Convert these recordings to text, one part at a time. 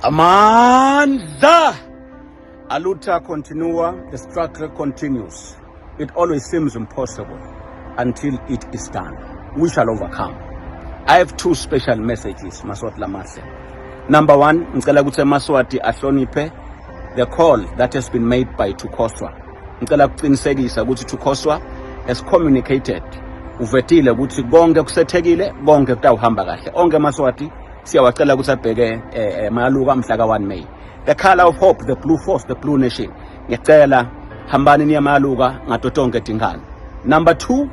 Amandla! Aluta continua, the struggle continues. It always seems impossible until it is done. We shall overcome. I have two special messages, Maswati Lamahle. Number one, ngicela ukuthi Maswati ahloniphe the call that has been made by Tukoswa. Ngicela ukuqinisekisa ukuthi Tukoswa has communicated uvetile ukuthi konke kusethekile, konke kutawuhamba kahle. Onke Maswati siyawacela ukuthi abheke maluka mhla ka-1 May. The color of hope, the blue force, the blue nation. Ngicela hambani niye maluka ngato tonke tingane. Number two,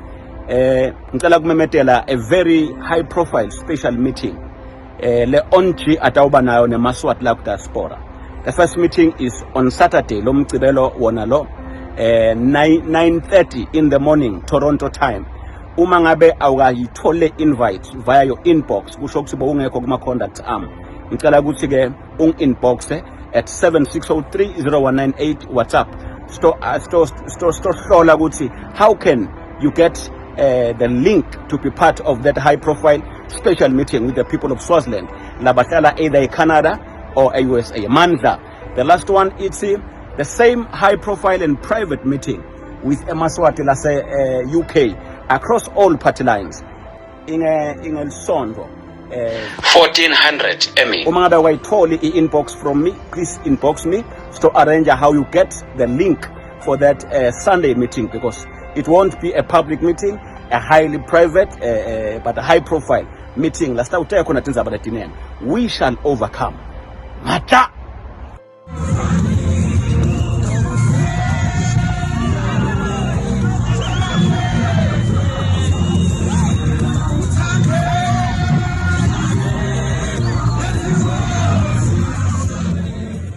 ngicela kumemetela a very high profile special meeting le Hon G atawuba nayo ne Swaziland Diasporas. The first meeting is on Saturday lo mcibelo wona lo 9:30 in the morning Toronto time. Uma ngabe awukayithole invite via your inbox kusho ukuthi bowungekho kuma contacts ami, ngicela ukuthi ke inbox at 76030198 WhatsApp hlola ukuthi how can you get the link to be part of that high profile special meeting with the people of Swaziland labahlala either in Canada or a USA. Mandla. The last one, it's the same high profile and private meeting with Maswati lase UK across all party lines in El Sondo 1400 ME. Uma ngabe wayitholi i-inbox from me, please inbox me to arrange how you get the link for that Sunday meeting, because it won't be a public meeting, a highly private but a high profile meeting. We shall overcome. Mata